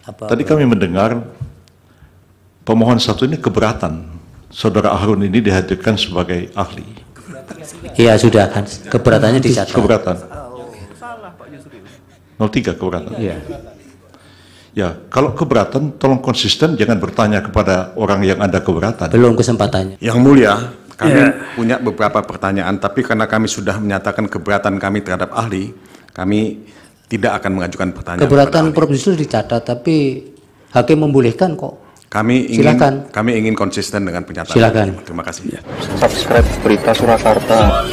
Tadi kami mendengar pemohon satu ini keberatan Saudara Harun ini dihadirkan sebagai ahli. Iya sudah kan, keberatannya dicatat. Keberatan. 03 keberatan. Iya. Ya, kalau keberatan tolong konsisten, jangan bertanya kepada orang yang ada keberatan. Belum kesempatannya. Yang mulia, kami punya beberapa pertanyaan, tapi karena kami sudah menyatakan keberatan kami terhadap ahli, kami tidak akan mengajukan pertanyaan. Keberatan Prof. Yusril dicatat, tapi hakim membolehkan kok. Kami ingin konsisten dengan pernyataan. Silakan. Terima kasih. Subscribe Berita Surakarta.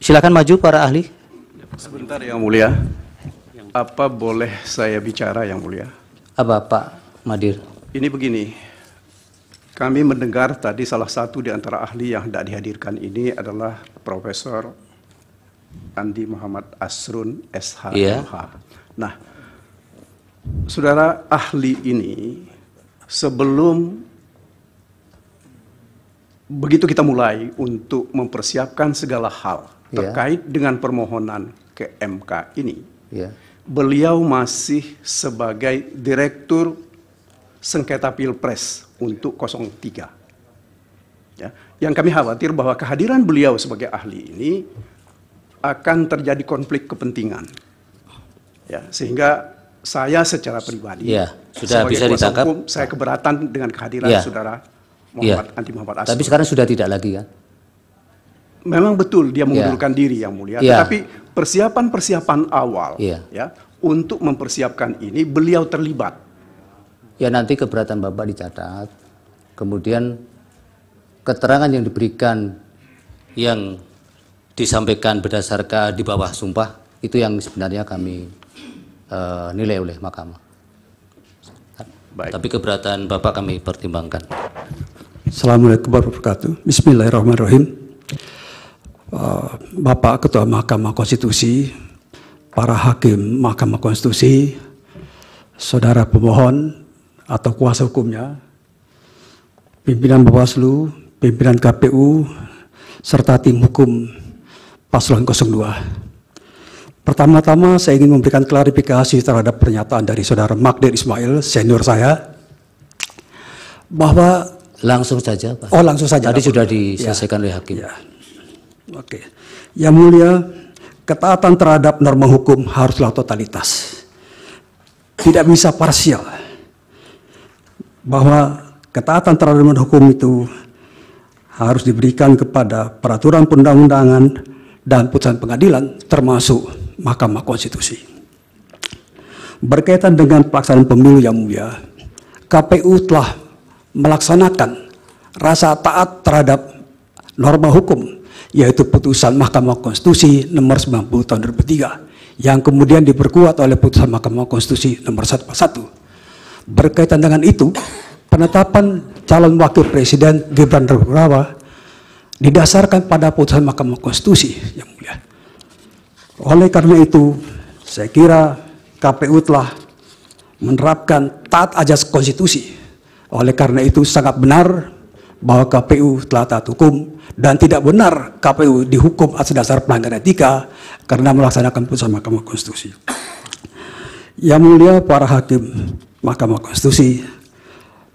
Silakan maju para ahli. Sebentar Yang Mulia. Apa boleh saya bicara Yang Mulia? Apa Pak Madir? Ini begini. Kami mendengar tadi salah satu di antara ahli yang tidak dihadirkan ini adalah Profesor Andi Muhammad Asrun SH. Iya. Nah, saudara ahli ini sebelum begitu kita mulai untuk mempersiapkan segala hal terkait dengan permohonan ke MK ini, beliau masih sebagai Direktur Sengketa Pilpres untuk 03. Ya, yang kami khawatir bahwa kehadiran beliau sebagai ahli ini akan terjadi konflik kepentingan, ya, sehingga saya secara pribadi, sudah bisa ditangkap. Hukum, saya keberatan dengan kehadiran saudara Muhammad Andi Muhammad Asrun. Tapi sekarang sudah tidak lagi kan? Memang betul dia mengundurkan diri Yang Mulia, tetapi persiapan awal, ya, untuk mempersiapkan ini beliau terlibat. Ya nanti keberatan Bapak dicatat, kemudian keterangan yang diberikan yang disampaikan berdasarkan di bawah sumpah, itu yang sebenarnya kami nilai oleh mahkamah. Baik. Tapi keberatan Bapak kami pertimbangkan. Assalamualaikum warahmatullahi wabarakatuh. Bismillahirrahmanirrahim. Bapak Ketua Mahkamah Konstitusi, para hakim Mahkamah Konstitusi, saudara pemohon atau kuasa hukumnya, pimpinan Bawaslu, pimpinan KPU, serta tim hukum Paslon 02. Pertama-tama saya ingin memberikan klarifikasi terhadap pernyataan dari saudara Magdir Ismail, senior saya, bahwa langsung saja Pak. Oh langsung saja. Tadi sudah diselesaikan oleh hakim. Ya. Oke. Yang Mulia, ketaatan terhadap norma hukum haruslah totalitas. Tidak bisa parsial. Bahwa ketaatan terhadap norma hukum itu harus diberikan kepada peraturan perundang-undangan dan putusan pengadilan, termasuk Mahkamah Konstitusi. Berkaitan dengan pelaksanaan pemilu Yang Mulia, KPU telah melaksanakan rasa taat terhadap norma hukum, yaitu putusan Mahkamah Konstitusi nomor 90 tahun 2003, yang kemudian diperkuat oleh putusan Mahkamah Konstitusi nomor 141. Berkaitan dengan itu, penetapan calon wakil presiden Gibran Raka didasarkan pada putusan Mahkamah Konstitusi Yang Mulia. Oleh karena itu, saya kira KPU telah menerapkan taat ajas konstitusi. Oleh karena itu sangat benar bahwa KPU telah taat hukum, dan tidak benar KPU dihukum atas dasar pelanggaran etika karena melaksanakan putusan Mahkamah Konstitusi. Yang Mulia para hakim Mahkamah Konstitusi,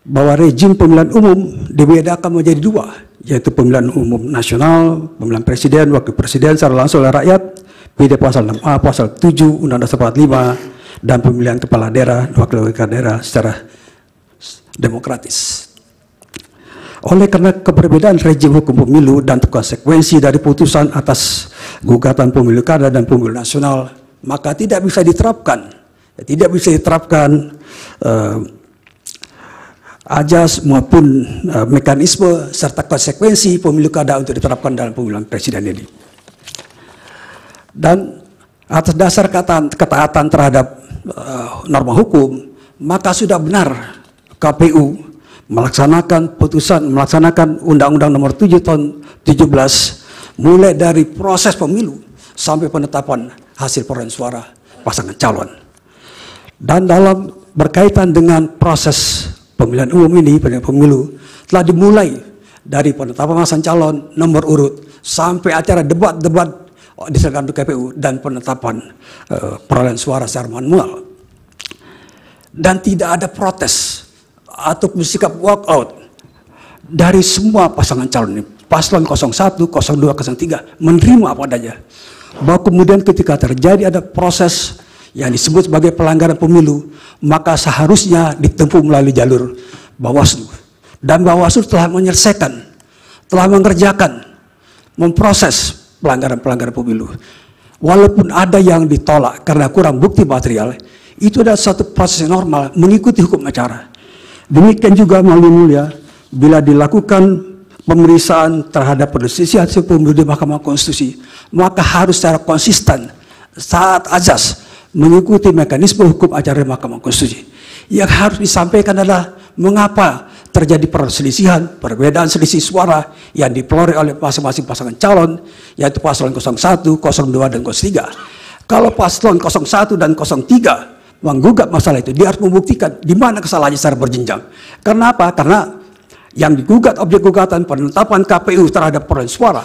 bahwa rejim pemilihan umum dibedakan menjadi dua, yaitu pemilihan umum nasional, pemilihan presiden, wakil presiden secara langsung oleh rakyat, PD pasal 6A, pasal 7 Undang-Undang 45, dan pemilihan kepala daerah, wakil daerah secara demokratis. Oleh karena keberbedaan rejim hukum pemilu dan konsekuensi dari putusan atas gugatan pemilu kada dan pemilu nasional, maka tidak bisa diterapkan ajas maupun mekanisme serta konsekuensi pemilu kada untuk diterapkan dalam pemilihan presiden ini. Dan atas dasar ketaatan terhadap norma hukum, maka sudah benar KPU melaksanakan Undang-Undang Nomor 7 Tahun 17 mulai dari proses pemilu sampai penetapan hasil perolehan suara pasangan calon. Dan dalam berkaitan dengan proses pemilihan umum ini, pemilu telah dimulai dari penetapan pasangan calon nomor urut sampai acara debat-debat diselenggarakan KPU dan penetapan perolehan suara secara manual. Dan tidak ada protes atau sikap walkout dari semua pasangan calon ini. Paslon 01, 02, 03 menerima apa adanya. Bahwa kemudian ketika terjadi ada proses yang disebut sebagai pelanggaran pemilu, maka seharusnya ditempuh melalui jalur Bawaslu. Dan Bawaslu telah menyelesaikan, telah mengerjakan, memproses pelanggaran-pelanggaran pemilu. Walaupun ada yang ditolak karena kurang bukti material, itu adalah satu proses yang normal, mengikuti hukum acara. Demikian juga Yang Mulia, bila dilakukan pemeriksaan terhadap perselisihan hasil pemilu di Mahkamah Konstitusi, maka harus secara konsisten, taat azas, mengikuti mekanisme hukum acara di Mahkamah Konstitusi. Yang harus disampaikan adalah mengapa terjadi perselisihan, perbedaan selisih suara yang diperoleh oleh masing-masing pasangan calon, yaitu paslon 01, 02, dan 03. Kalau paslon 01 dan 03 menggugat masalah itu, dia harus membuktikan di mana kesalahannya secara berjenjang. Karena apa? Karena yang digugat objek gugatan penetapan KPU terhadap perolehan suara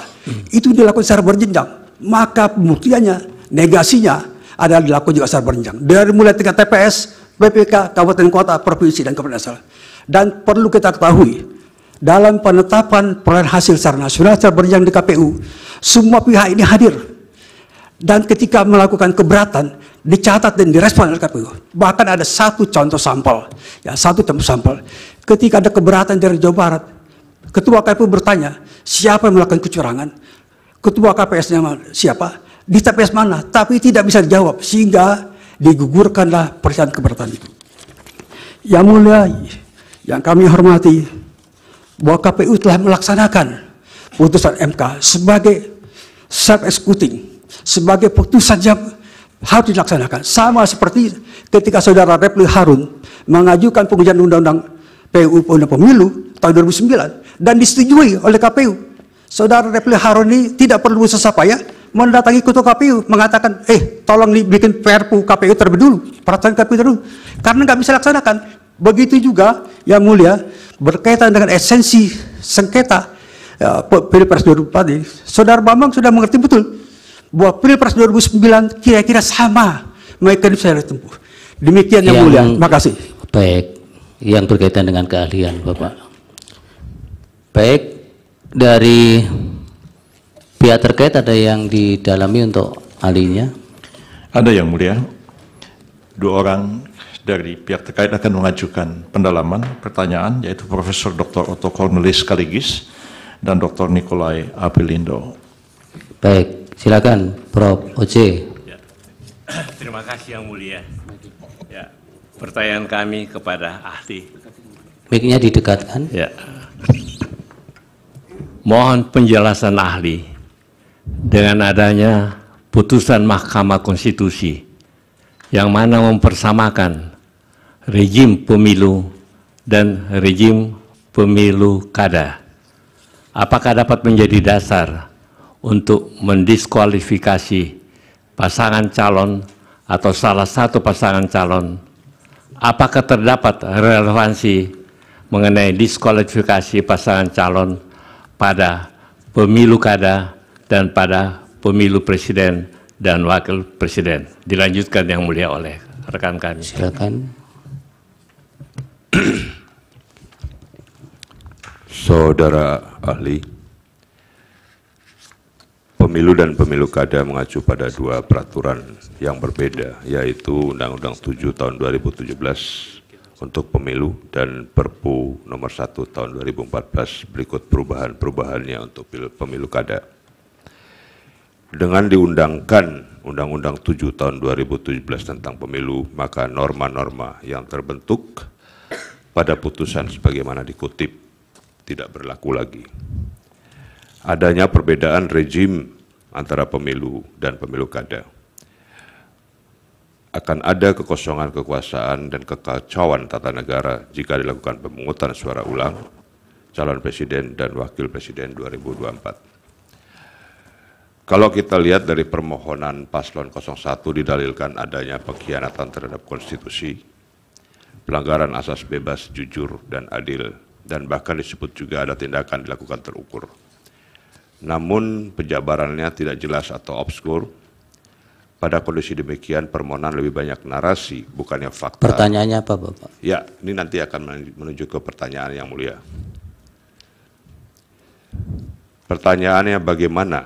itu dilakukan secara berjenjang. Maka pembuktiannya, negasinya adalah dilakukan juga secara berjenjang. Dari mulai tingkat TPS, BPK, kabupaten kota, provinsi, dan kabupaten asal. Dan perlu kita ketahui, dalam penetapan perolehan hasil secara nasional secara berjenjang di KPU, semua pihak ini hadir. Dan ketika melakukan keberatan, dicatat dan direspon oleh KPU. Bahkan ada satu contoh sampel, ya, satu contoh sampel. Ketika ada keberatan dari Jawa Barat, Ketua KPU bertanya, siapa yang melakukan kecurangan? Ketua KPS-nya siapa? Di TPS mana? Tapi tidak bisa dijawab, sehingga digugurkanlah persyaratan keberatan itu. Yang Mulia, yang kami hormati, bahwa KPU telah melaksanakan putusan MK sebagai self-executing, sebagai putusan yang harus dilaksanakan. Sama seperti ketika Saudara Refli Harun mengajukan pengujian Undang-Undang PUU Pemilu tahun 2009 dan disetujui oleh KPU. Saudara Refli Harun ini tidak perlu susah payah mendatangi ketua KPU mengatakan, tolong dibikin PRPU KPU terlebih dulu, peraturan KPU dulu, karena nggak bisa laksanakan. Begitu juga Yang Mulia berkaitan dengan esensi sengketa Pilpres 2004 ini, Saudara Bambang sudah mengerti betul bahwa Pilpres 2009 kira-kira sama mekanisme yang ditempuh. Demikian Yang Mulia, terima kasih. Baik, yang berkaitan dengan keahlian Bapak. Baik, dari pihak terkait ada yang didalami untuk ahlinya? Ada Yang Mulia. 2 orang dari pihak terkait akan mengajukan pendalaman pertanyaan, yaitu Profesor Dr. Otto Cornelis sekaligus dan Dr. Nikolai Apelindo. Baik, silakan Prof. Oce. Ya. Terima kasih Yang Mulia. Ya, pertanyaan kami kepada ahli. Mic-nya didekatkan. Ya. Mohon penjelasan ahli dengan adanya putusan Mahkamah Konstitusi yang mana mempersamakan rejim pemilu dan rejim pemilu kada. Apakah dapat menjadi dasar untuk mendiskualifikasi pasangan calon atau salah satu pasangan calon? Apakah terdapat relevansi mengenai diskualifikasi pasangan calon pada pemilu kada dan pada pemilu presiden dan wakil presiden? Dilanjutkan Yang Mulia oleh rekan kami. Silakan. Saudara ahli, pemilu dan pemilu kada mengacu pada 2 peraturan yang berbeda, yaitu Undang-Undang 7 tahun 2017 untuk pemilu dan Perpu nomor 1 tahun 2014 berikut perubahan-perubahannya untuk pemilu kada. Dengan diundangkan Undang-Undang 7 tahun 2017 tentang pemilu, maka norma-norma yang terbentuk pada putusan sebagaimana dikutip tidak berlaku lagi. Adanya perbedaan rejim antara pemilu dan pemilu kada. Akan ada kekosongan kekuasaan dan kekacauan tata negara jika dilakukan pemungutan suara ulang calon presiden dan wakil presiden 2024. Kalau kita lihat dari permohonan paslon 01 didalilkan adanya pengkhianatan terhadap konstitusi, pelanggaran asas bebas, jujur, dan adil, dan bahkan disebut juga ada tindakan dilakukan terukur. namun penjabarannya tidak jelas atau obskur. Pada kondisi demikian permohonan lebih banyak narasi bukannya fakta. Pertanyaannya apa, Bapak? Ya, ini nanti akan menuju ke pertanyaan yang mulia. Pertanyaannya, bagaimana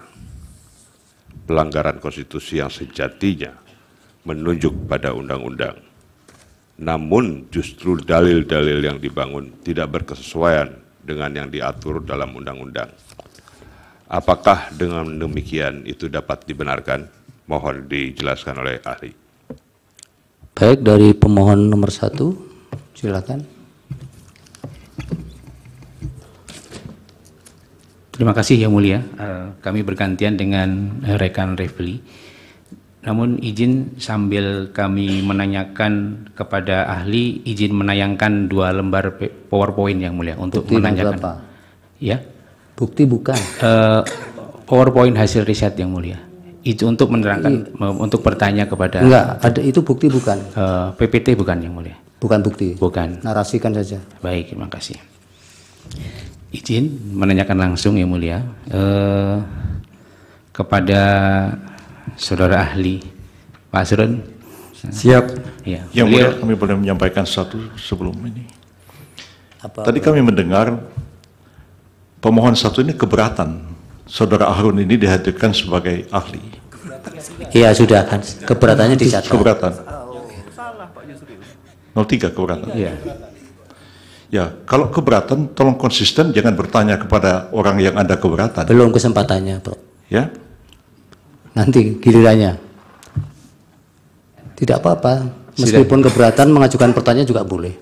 pelanggaran konstitusi yang sejatinya menunjuk pada undang-undang, namun justru dalil-dalil yang dibangun tidak berkesesuaian dengan yang diatur dalam undang-undang. Apakah dengan demikian itu dapat dibenarkan? Mohon dijelaskan oleh ahli. Baik, dari pemohon nomor 1, silakan. Terima kasih Yang Mulia. Kami bergantian dengan rekan Refli. Namun izin sambil kami menanyakan kepada ahli, izin menayangkan 2 lembar PowerPoint Yang Mulia untuk bukti menanyakan. berapa? Ya. Bukti bukan. PowerPoint hasil riset Yang Mulia. Itu untuk menerangkan, untuk bertanya kepada. Enggak, ada itu bukti bukan. PPT bukan Yang Mulia. Bukan bukti. Bukan. Narasikan saja. Baik, terima kasih. Izin menanyakan langsung Yang Mulia kepada saudara ahli Pak Asrun. Siap. Ya. Yang mulia, kami boleh menyampaikan satu sebelum ini. Tadi kami mendengar pemohon 1 ini keberatan saudara Harun ini dihadirkan sebagai ahli. Iya, sudah kan. Keberatannya dicatat. Keberatan. 03 keberatan. Iya. Ya, kalau keberatan tolong konsisten, jangan bertanya kepada orang yang ada keberatan. Belum kesempatannya, Bro. Ya. Nanti gilirannya. Tidak apa-apa. Meskipun keberatan mengajukan pertanyaan juga boleh.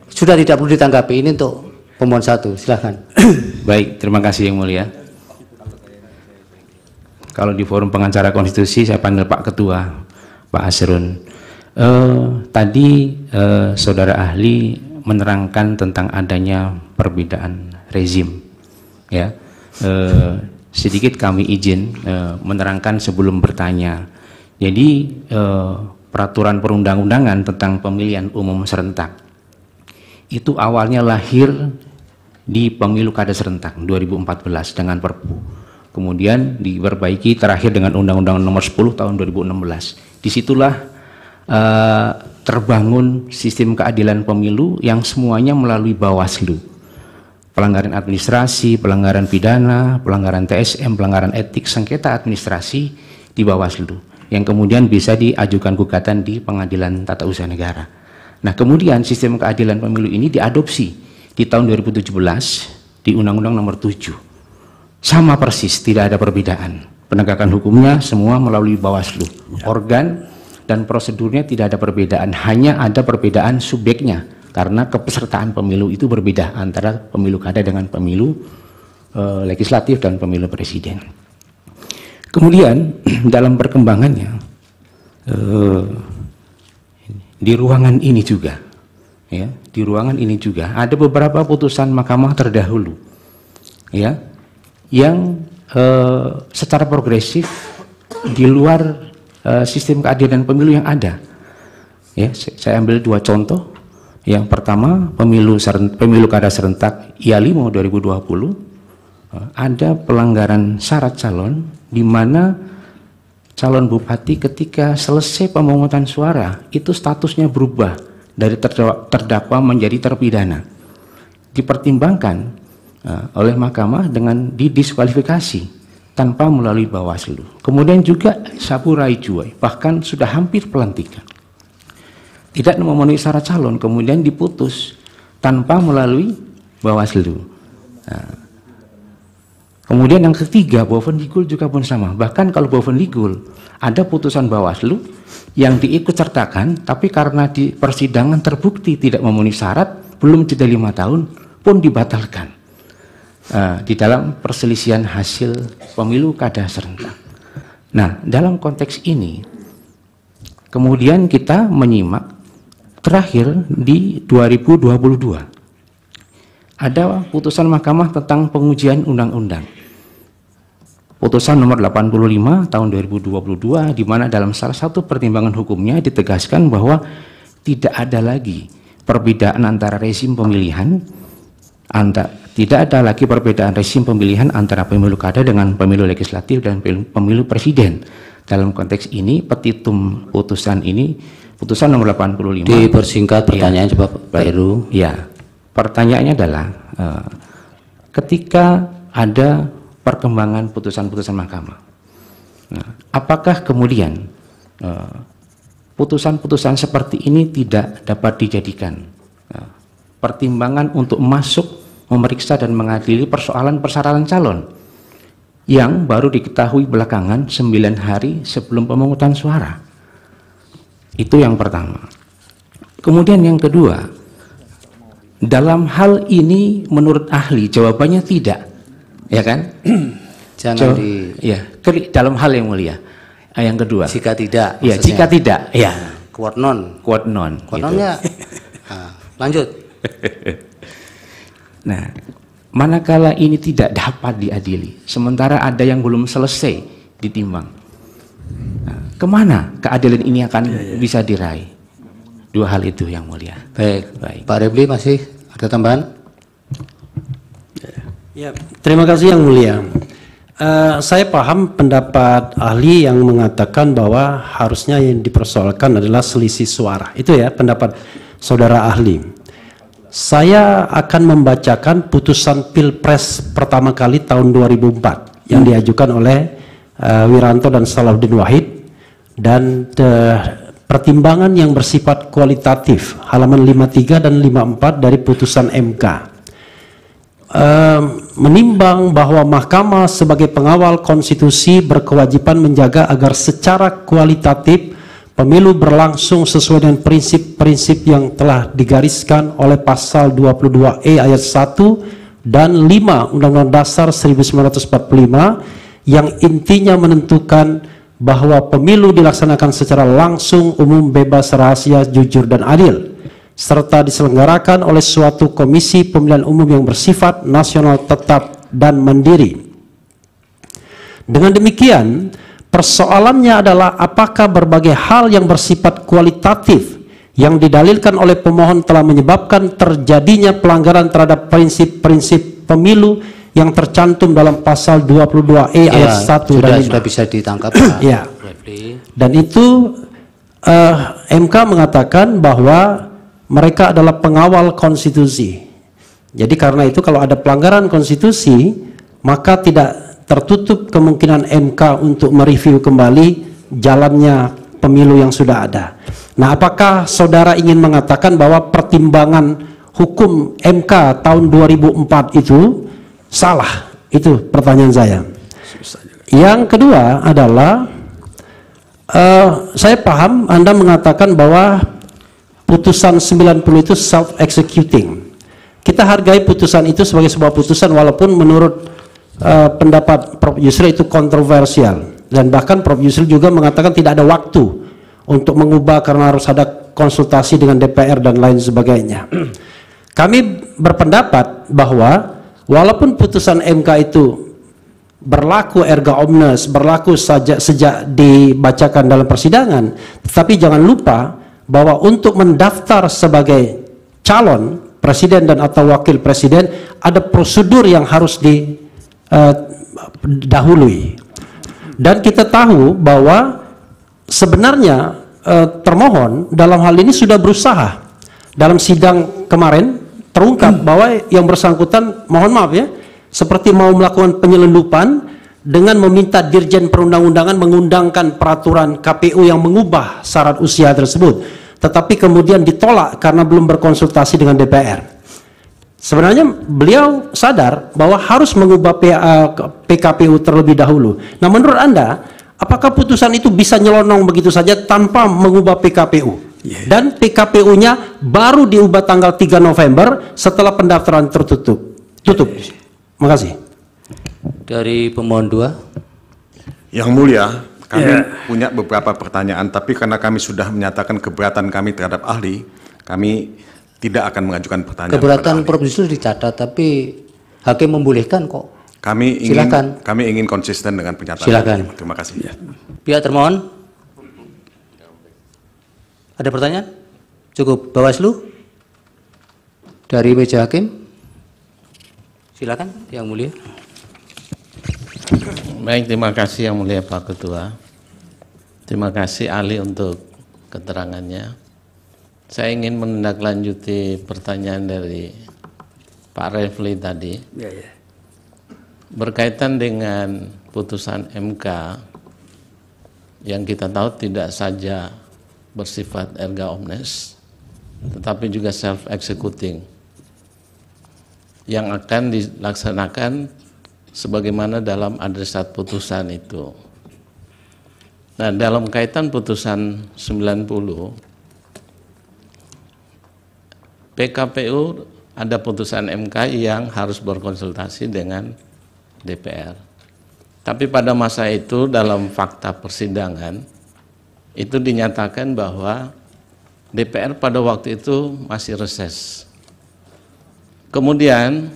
Sudah tidak perlu ditanggapi, ini untuk pemohon 1, silahkan. Baik, terima kasih Yang Mulia. Kalau di forum pengacara konstitusi saya panggil Pak Ketua, Pak Asrun. Tadi saudara ahli menerangkan tentang adanya perbedaan rezim. Ya, sedikit kami izin menerangkan sebelum bertanya. Jadi peraturan perundang-undangan tentang pemilihan umum serentak itu awalnya lahir di pemilu kada serentak 2014 dengan Perpu. Kemudian diperbaiki terakhir dengan Undang-Undang Nomor 10 tahun 2016. Disitulah terbangun sistem keadilan pemilu yang semuanya melalui Bawaslu. Pelanggaran administrasi, pelanggaran pidana, pelanggaran TSM, pelanggaran etik, sengketa administrasi di Bawaslu, yang kemudian bisa diajukan gugatan di Pengadilan Tata Usaha Negara. Nah, kemudian sistem keadilan pemilu ini diadopsi di tahun 2017 di Undang-Undang Nomor 7. Sama persis, tidak ada perbedaan. Penegakan hukumnya semua melalui Bawaslu. Organ dan prosedurnya tidak ada perbedaan, hanya ada perbedaan subjeknya karena kepesertaan pemilu itu berbeda antara pemilu kada dengan pemilu legislatif dan pemilu presiden. Kemudian dalam perkembangannya di ruangan ini juga, ya, di ruangan ini juga ada beberapa putusan mahkamah terdahulu, ya, yang secara progresif di luar sistem keadilan pemilu yang ada. Ya, saya ambil 2 contoh. Yang pertama, pemilu kada serentak IA5 2020 ada pelanggaran syarat calon di mana calon bupati ketika selesai pemungutan suara itu statusnya berubah dari terdakwa menjadi terpidana. Dipertimbangkan oleh mahkamah dengan didiskualifikasi tanpa melalui Bawaslu. Kemudian juga Saburai Juwai bahkan sudah hampir pelantikan, tidak memenuhi syarat calon, kemudian diputus tanpa melalui Bawaslu. Nah, kemudian yang ketiga, Bovendigul juga pun sama. Bahkan kalau Bovendigul ada putusan Bawaslu yang diikut sertakan, tapi karena di persidangan terbukti tidak memenuhi syarat, belum jeda 5 tahun pun dibatalkan. Di dalam perselisihan hasil pemilu kada serentak. Nah, dalam konteks ini kemudian kita menyimak terakhir di 2022 ada putusan mahkamah tentang pengujian undang-undang, putusan nomor 85 tahun 2022, di mana dalam salah satu pertimbangan hukumnya ditegaskan bahwa tidak ada lagi perbedaan antara rezim pemilihan, tidak ada lagi perbedaan rezim pemilihan antara pemilu kada dengan pemilu legislatif dan pemilu presiden. Dalam konteks ini, petitum putusan ini, putusan nomor 85. Dipersingkat pertanyaannya coba Pak Heru. Ya, pertanyaannya adalah ketika ada perkembangan putusan-putusan mahkamah, nah, apakah kemudian putusan-putusan seperti ini tidak dapat dijadikan pertimbangan untuk masuk memeriksa dan mengadili persoalan-persyaratan calon yang baru diketahui belakangan 9 hari sebelum pemungutan suara? Itu yang pertama. Kemudian yang kedua, dalam hal ini menurut ahli jawabannya tidak, ya kan? Jangan dalam hal yang mulia. Yang kedua, jika tidak, ya, jika tidak, ya, quod non, nonnya lanjut. Nah, manakala ini tidak dapat diadili, sementara ada yang belum selesai ditimbang, nah, kemana keadilan ini akan bisa diraih? Dua hal itu yang mulia. Baik. Pak Refli masih ada tambahan? Ya, terima kasih yang mulia. Saya paham pendapat ahli yang mengatakan bahwa harusnya yang dipersoalkan adalah selisih suara. Itu ya pendapat saudara ahli. Saya akan membacakan putusan Pilpres pertama kali tahun 2004 yang diajukan oleh Wiranto dan Salahuddin Wahid, dan pertimbangan yang bersifat kualitatif halaman 53 dan 54 dari putusan MK. Menimbang bahwa Mahkamah sebagai pengawal konstitusi berkewajiban menjaga agar secara kualitatif pemilu berlangsung sesuai dengan prinsip-prinsip yang telah digariskan oleh pasal 22E ayat 1 dan 5 Undang-Undang Dasar 1945 yang intinya menentukan bahwa pemilu dilaksanakan secara langsung, umum, bebas, rahasia, jujur, dan adil, serta diselenggarakan oleh suatu komisi pemilihan umum yang bersifat nasional tetap dan mandiri. Dengan demikian, persoalannya adalah apakah berbagai hal yang bersifat kualitatif yang didalilkan oleh pemohon telah menyebabkan terjadinya pelanggaran terhadap prinsip-prinsip pemilu yang tercantum dalam pasal 22E ayat 1 dan 5. Sudah bisa ditangkap. Ya. Dan itu MK mengatakan bahwa mereka adalah pengawal konstitusi. Jadi karena itu kalau ada pelanggaran konstitusi, maka tidak tertutup kemungkinan MK untuk mereview kembali jalannya pemilu yang sudah ada. Nah, apakah saudara ingin mengatakan bahwa pertimbangan hukum MK tahun 2004 itu salah? Itu pertanyaan saya. Yang kedua adalah saya paham Anda mengatakan bahwa putusan 90 itu self-executing. Kita hargai putusan itu sebagai sebuah putusan walaupun menurut pendapat Prof. Yusril itu kontroversial. Dan bahkan Prof. Yusril juga mengatakan tidak ada waktu untuk mengubah karena harus ada konsultasi dengan DPR dan lain sebagainya. Kami berpendapat bahwa walaupun putusan MK itu berlaku erga omnes, berlaku sejak dibacakan dalam persidangan, tetapi jangan lupa bahwa untuk mendaftar sebagai calon presiden dan atau wakil presiden ada prosedur yang harus didahului. Dan kita tahu bahwa sebenarnya termohon dalam hal ini sudah berusaha. Dalam sidang kemarin terungkap bahwa yang bersangkutan, mohon maaf ya, seperti mau melakukan penyelundupan dengan meminta Dirjen Perundang-undangan mengundangkan peraturan KPU yang mengubah syarat usia tersebut, tetapi kemudian ditolak karena belum berkonsultasi dengan DPR. Sebenarnya beliau sadar bahwa harus mengubah PKPU terlebih dahulu. Nah, menurut Anda, apakah putusan itu bisa nyelonong begitu saja tanpa mengubah PKPU? Dan PKPU-nya baru diubah tanggal 3 November setelah pendaftaran tertutup. Terima kasih. Dari pemohon 2. Yang mulia, kami punya beberapa pertanyaan, tapi karena kami sudah menyatakan keberatan kami terhadap ahli, kami tidak akan mengajukan pertanyaan. Keberatan Prof. Yusril dicatat, tapi hakim membolehkan kok. Kami ingin konsisten dengan pernyataan. Silakan. Terima kasih. Pihak termohon, ada pertanyaan? Cukup. Bawaslu dari meja hakim, Silakan Yang Mulia. Baik, terima kasih Yang Mulia Pak Ketua. Terima kasih ahli untuk keterangannya. Saya ingin menindaklanjuti pertanyaan dari Pak Refli tadi. Berkaitan dengan putusan MK yang kita tahu tidak saja bersifat erga omnes, tetapi juga self-executing, yang akan dilaksanakan sebagaimana dalam adresat putusan itu. Nah, dalam kaitan putusan 90, PKPU ada putusan MK yang harus berkonsultasi dengan DPR. Tapi pada masa itu dalam fakta persidangan itu dinyatakan bahwa DPR pada waktu itu masih reses. Kemudian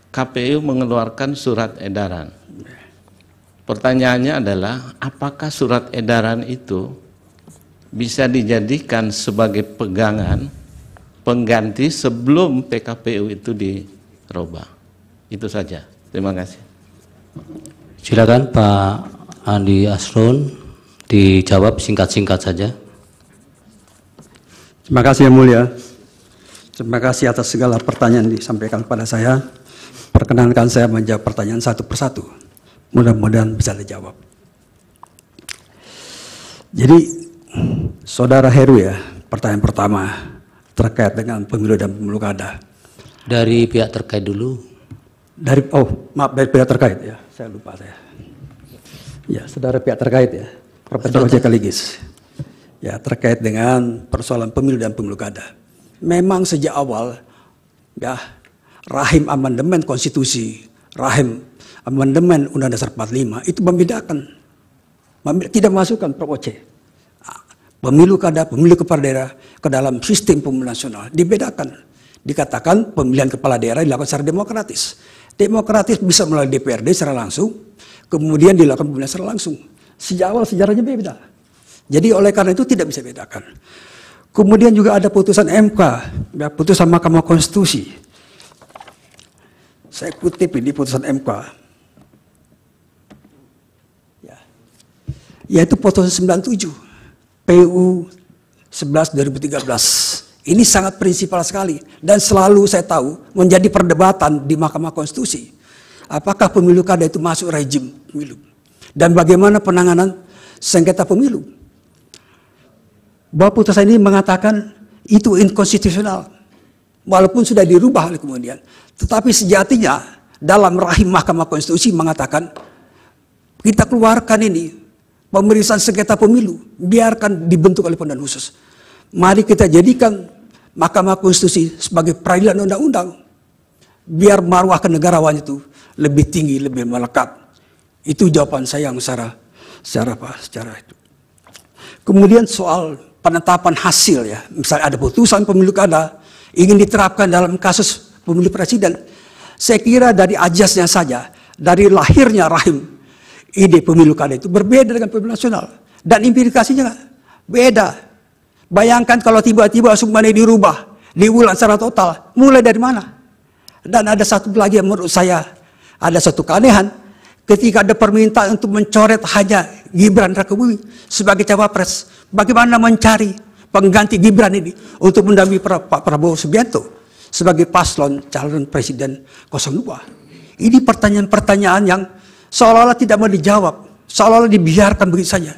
KPU mengeluarkan surat edaran. Pertanyaannya adalah, apakah surat edaran itu bisa dijadikan sebagai pegangan pengganti sebelum PKPU itu dirubah? Itu saja. Terima kasih. Silakan Pak Andi Asrun, dijawab singkat-singkat saja. Terima kasih Yang Mulia. Terima kasih atas segala pertanyaan yang disampaikan kepada saya. Perkenankan saya menjawab pertanyaan satu persatu. Mudah-mudahan bisa dijawab. Jadi, Saudara Heru ya, pertanyaan pertama terkait dengan pemilu dan pemilu kada. Dari pihak terkait dulu. Dari pihak terkait ya, saya lupa saya. Ya, saudara pihak terkait ya, Profesor Ojek Kaligis. Ya, terkait dengan persoalan pemilu dan pemilu kada. Memang sejak awal ya, rahim amandemen konstitusi, rahim amandemen Undang-Undang Dasar 45 itu membedakan, tidak masukkan Prof. Oce. Pemilu kada, pemilu kepala daerah ke dalam sistem pemilu nasional dibedakan. Dikatakan pemilihan kepala daerah dilakukan secara demokratis. Demokratis bisa melalui DPRD secara langsung, kemudian dilakukan pemilihan secara langsung. Sejak awal sejarahnya beda. Jadi oleh karena itu tidak bisa bedakan. Kemudian juga ada putusan MK, ya, putusan Mahkamah Konstitusi. Saya kutip ini putusan MK. Ya. Yaitu putusan 97 PU 11 2013. Ini sangat prinsipal sekali dan selalu saya tahu menjadi perdebatan di Mahkamah Konstitusi. Apakah pemilu kada itu masuk rejim pemilu? Dan bagaimana penanganan sengketa pemilu? Bahwa putusan ini mengatakan itu inkonstitusional. Walaupun sudah dirubah oleh kemudian. Tetapi sejatinya dalam rahim Mahkamah Konstitusi mengatakan kita keluarkan ini pemeriksaan sengketa pemilu. Biarkan dibentuk oleh pengadilan khusus. Mari kita jadikan Mahkamah Konstitusi sebagai peradilan undang-undang. Biar marwah kenegarawan itu lebih tinggi, lebih melekat. Itu jawaban saya yang secara itu. Kemudian soal penetapan hasil ya. Misalnya ada putusan pemilu kada ingin diterapkan dalam kasus pemilu presiden. Saya kira dari ajasnya saja, dari lahirnya rahim ide pemilu kada itu berbeda dengan pemilu nasional. Dan implikasinya beda. Bayangkan kalau tiba-tiba semuanya dirubah, diulang secara total, mulai dari mana? Dan ada satu lagi yang menurut saya, ada satu keanehan, ketika ada permintaan untuk mencoret hanya Gibran Rakebumi sebagai cawapres, bagaimana mencari pengganti Gibran ini untuk mendampingi Pak Prabowo Subianto sebagai paslon calon presiden 02. Ini pertanyaan-pertanyaan yang seolah-olah tidak mau dijawab, seolah-olah dibiarkan begitu saja.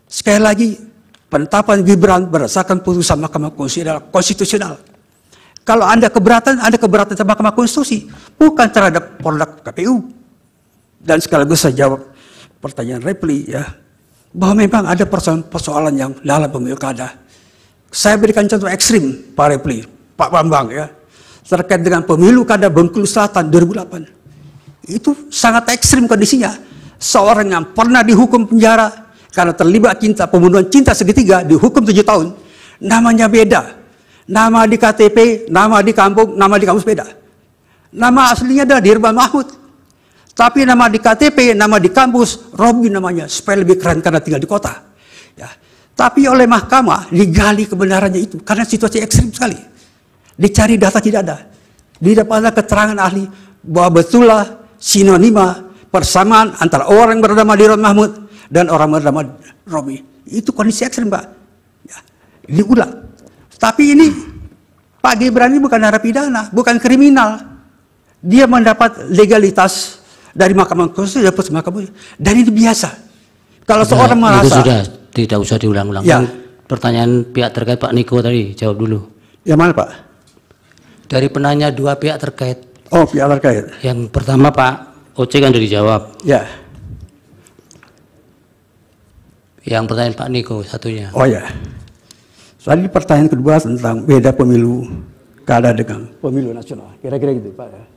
Sekali lagi, penetapan Gibran berdasarkan putusan Mahkamah Konstitusional. Kalau Anda keberatan terhadap Mahkamah Konstitusi, bukan terhadap produk KPU. Dan sekaligus saya jawab pertanyaan Repli ya, bahwa memang ada persoalan yang dalam pemilu kada. Saya berikan contoh ekstrim Pak Repli, Pak Bambang ya, terkait dengan pemilu kada Bengkulu Selatan 2008. Itu sangat ekstrim kondisinya. Seorang yang pernah dihukum penjara karena terlibat pembunuhan cinta segitiga, dihukum 7 tahun. Namanya beda. Nama di KTP, nama di kampung, nama di kampus beda. Nama aslinya adalah Dirban Mahmud. Tapi nama di KTP, nama di kampus, Robi namanya, supaya lebih keren karena tinggal di kota. Ya. Tapi oleh mahkamah digali kebenarannya itu, karena situasi ekstrim sekali. Dicari data tidak ada. Di depan ada keterangan ahli bahwa betullah sinonima persamaan antara orang yang bernama Diron Mahmud dan orang bernama Romi. Itu kondisi ekstrem, Pak. Ya, diulang. Tapi ini Pak Gibran ini bukan narapidana, bukan kriminal. Dia mendapat legalitas dari Mahkamah Konstitusi dan ini biasa. Kalau seorang merasa itu sudah tidak usah diulang-ulang. Ya. Pertanyaan pihak terkait Pak Niko tadi jawab dulu. Yang mana, Pak? Dari penanya dua pihak terkait. Oh, pihak terkait. Yang pertama Pak Oce kan sudah dijawab. Ya. Yang pertanyaan Pak Niko satunya. Oh ya. Tadi pertanyaan kedua tentang beda pemilu kada dengan pemilu nasional. Kira-kira gitu, Pak.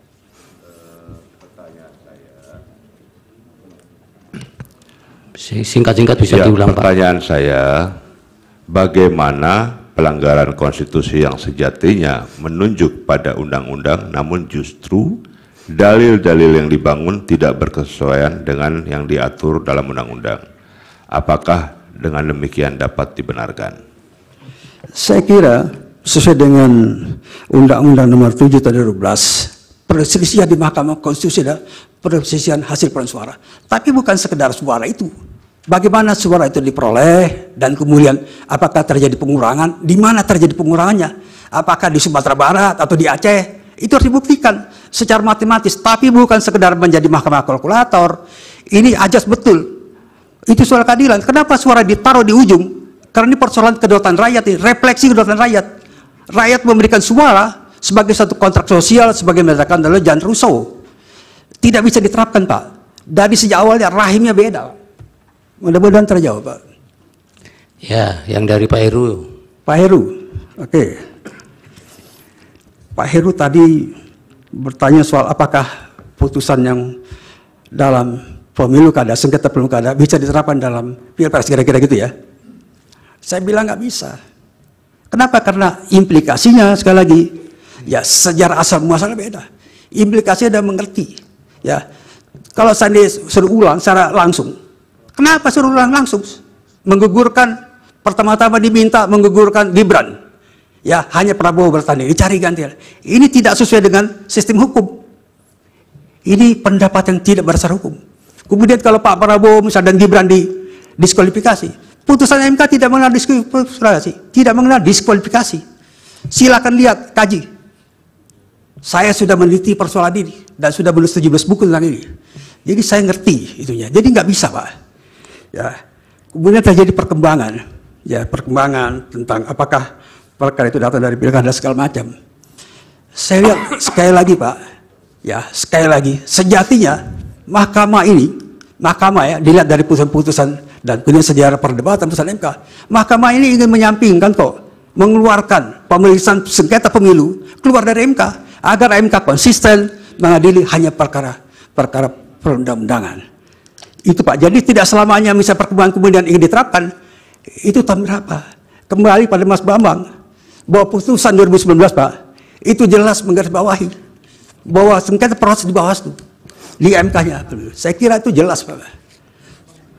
Singkat-singkat bisa Ya, diulang, Pak. pertanyaan saya, bagaimana pelanggaran konstitusi yang sejatinya menunjuk pada undang-undang namun justru dalil-dalil yang dibangun tidak berkesesuaian dengan yang diatur dalam undang-undang? Apakah dengan demikian dapat dibenarkan? Saya kira sesuai dengan Undang-Undang Nomor 7 Tahun 2012, perselisihan di Mahkamah Konstitusi adalah perselisihan hasil perolehan suara. Tapi bukan sekedar suara itu. Bagaimana suara itu diperoleh dan kemudian apakah terjadi pengurangan? Di mana terjadi pengurangannya? Apakah di Sumatera Barat atau di Aceh? Itu harus dibuktikan secara matematis. Tapi bukan sekedar menjadi mahkamah kalkulator. Ini ajas betul. Itu soal keadilan. Kenapa suara ditaruh di ujung? Karena ini persoalan kedaulatan rakyat, refleksi kedaulatan rakyat. Rakyat memberikan suara sebagai satu kontrak sosial, sebagai mengatakan oleh Jean Rousseau. Tidak bisa diterapkan, Pak. Dari sejak awalnya rahimnya beda. Mudah-mudahan terjawab, Pak. Ya, yang dari Pak Heru. Pak Heru, oke. Pak Heru tadi bertanya soal apakah putusan yang dalam pemilu kada, sengketa pemilu kada bisa diterapkan dalam pilpres, kira-kira gitu ya. Saya bilang nggak bisa. Kenapa? Karena implikasinya sekali lagi, ya sejarah asal muasalnya beda. Implikasinya udah mengerti. Ya, kalau saya suruh ulang secara langsung, kenapa suruh ulang langsung? Menggugurkan, pertama-tama diminta menggugurkan Gibran. Ya, hanya Prabowo bertanding, dicari ganti. Ini tidak sesuai dengan sistem hukum. Ini pendapat yang tidak berdasar hukum. Kemudian kalau Pak Prabowo misalnya dan Gibran diskualifikasi, putusan MK tidak mengenal diskualifikasi, tidak mengenal diskualifikasi. Silakan lihat, kaji. Saya sudah meneliti persoalan ini dan sudah menulis 17 buku tentang ini. Jadi saya ngerti itunya. Jadi nggak bisa, Pak. Ya. Kemudian terjadi perkembangan, ya perkembangan tentang apakah perkara itu datang dari pilkada segala macam. Saya lihat sekali lagi, Pak. Ya, sekali lagi, sejatinya mahkamah ini, mahkamah ya, dilihat dari putusan-putusan dan kemudian sejarah perdebatan putusan MK. Mahkamah ini ingin menyampingkan kok, mengeluarkan pemeriksaan sengketa pemilu keluar dari MK agar MK konsisten mengadili hanya perkara perundang-undangan. Itu, Pak. Jadi tidak selamanya misalnya perkembangan kemudian ingin diterapkan. Itu tahun berapa? Kembali pada Mas Bambang bahwa putusan 2019, Pak, itu jelas menggarisbawahi bahwa sengketa proses di Bawaslu di MK-nya. Saya kira itu jelas, Pak.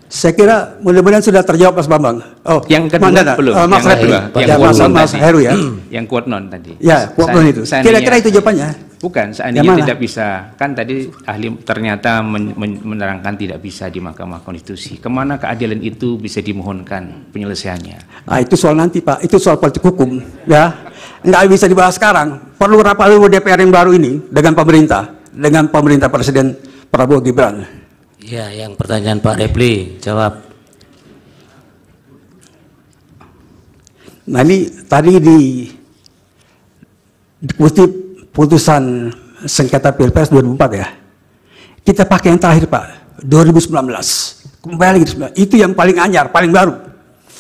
Saya kira mudah-mudahan sudah terjawab, Mas Bambang. Oh, yang kedua belum. Mas Mas Heru ya. Yang quote non tadi. Ya, quote non itu. Kira-kira itu jawabannya. Bukan, seandainya tidak bisa, kan tadi ahli ternyata menerangkan tidak bisa di Mahkamah Konstitusi. Kemana keadilan itu bisa dimohonkan penyelesaiannya? Nah, itu soal nanti, Pak. Itu soal politik hukum, ya. Nggak bisa dibahas sekarang. Perlu rapat DPR yang baru ini dengan pemerintah Presiden Prabowo Gibran. Ya, yang pertanyaan Pak Repli, jawab. Nah, ini tadi dikutip putusan sengketa Pilpres 2004 ya. Kita pakai yang terakhir, Pak, 2019. Kembali itu yang paling anyar, paling baru.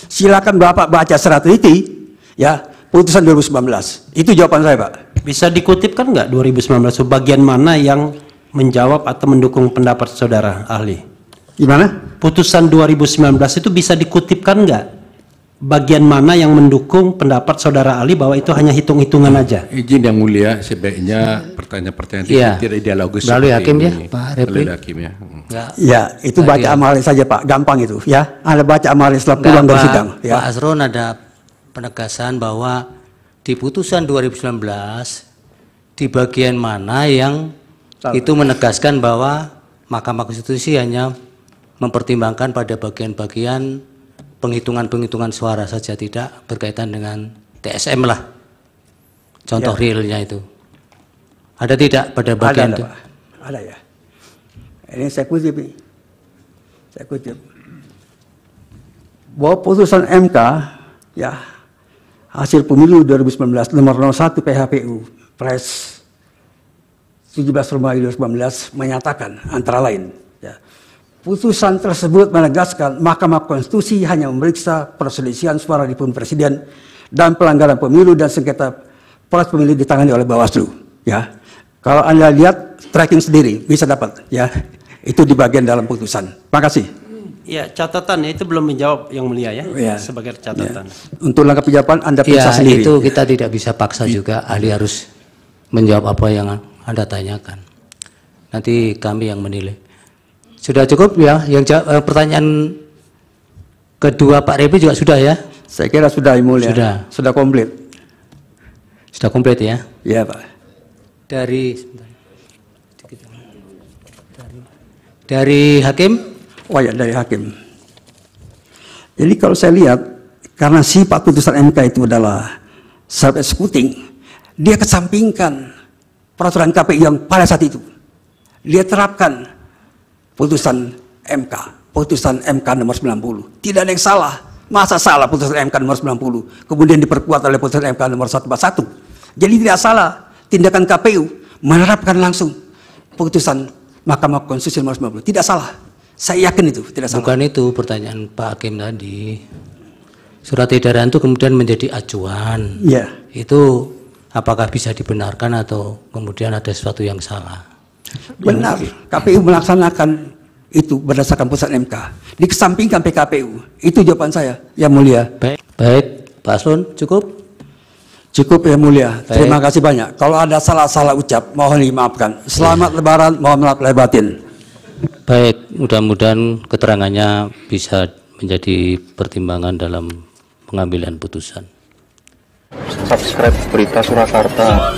Silakan Bapak baca secara teliti ya, putusan 2019. Itu jawaban saya, Pak. Bisa dikutipkan nggak 2019 bagian mana yang menjawab atau mendukung pendapat saudara ahli? Gimana? Putusan 2019 itu bisa dikutipkan nggak? Bagian mana yang mendukung pendapat saudara ahli bahwa itu hanya hitung-hitungan aja? Izin yang mulia, sebaiknya pertanyaan-pertanyaan tidak dialogis. Melalui hakim ya, Pak Repli. Melalui hakim ya. Ya, itu baca amalin saja, Pak. Gampang itu ya. Anda baca amalin setelah pulang dari sidang. Ya. Pak Asron ada penegasan bahwa di putusan 2019 di bagian mana yang itu menegaskan bahwa Mahkamah Konstitusi hanya mempertimbangkan pada bagian-bagian penghitungan suara saja, tidak berkaitan dengan TSM lah, contoh realnya itu. Ada tidak pada bagian itu? Ada ya. Ini saya kutip. Bahwa putusan MK ya hasil pemilu 2019 nomor 01 PHPU Pres 17 Februari 2019 menyatakan antara lain ya, putusan tersebut menegaskan Mahkamah Konstitusi hanya memeriksa perselisihan suara di pemilu presiden dan pelanggaran pemilu dan sengketa proses pemilu ditangani oleh Bawaslu. Ya, kalau Anda lihat tracking sendiri bisa dapat ya, itu di bagian dalam putusan. Terima kasih. Ya, catatannya itu belum menjawab Yang Mulia ya, sebagai catatan. Untuk lengkap jawaban Anda periksa sendiri. Itu kita tidak bisa paksa juga, ahli harus menjawab apa yang Anda tanyakan. Nanti kami yang menilai. Sudah cukup ya? Yang pertanyaan kedua Pak Repi juga sudah ya? Saya kira sudah, Yang Mulia. Sudah komplit. Sudah komplit ya? Iya, Pak. Dari Hakim? Oh ya, dari Hakim. Jadi kalau saya lihat, karena sifat putusan MK itu adalah self-executing, dia kesampingkan peraturan KPU yang pada saat itu. Dia terapkan putusan MK nomor 90. Tidak ada yang salah. Masa salah putusan MK nomor 90, kemudian diperkuat oleh putusan MK nomor 141. Jadi tidak salah tindakan KPU menerapkan langsung putusan Mahkamah Konstitusi nomor 90. Tidak salah. Saya yakin itu tidak salah. Bukan itu pertanyaan Pak Hakim tadi. Surat edaran itu kemudian menjadi acuan. Iya. Itu apakah bisa dibenarkan atau kemudian ada sesuatu yang salah? Benar. KPU melaksanakan itu berdasarkan putusan MK. Dikesampingkan PKPU. Itu jawaban saya, Yang Mulia. Baik. Pak Aslun, cukup? Cukup, Yang Mulia. Baik. Terima kasih banyak. Kalau ada salah-salah ucap, mohon dimaafkan. Selamat Lebaran, mohon maaf lahir batin. Baik, mudah-mudahan keterangannya bisa menjadi pertimbangan dalam pengambilan putusan. Subscribe Berita Surakarta.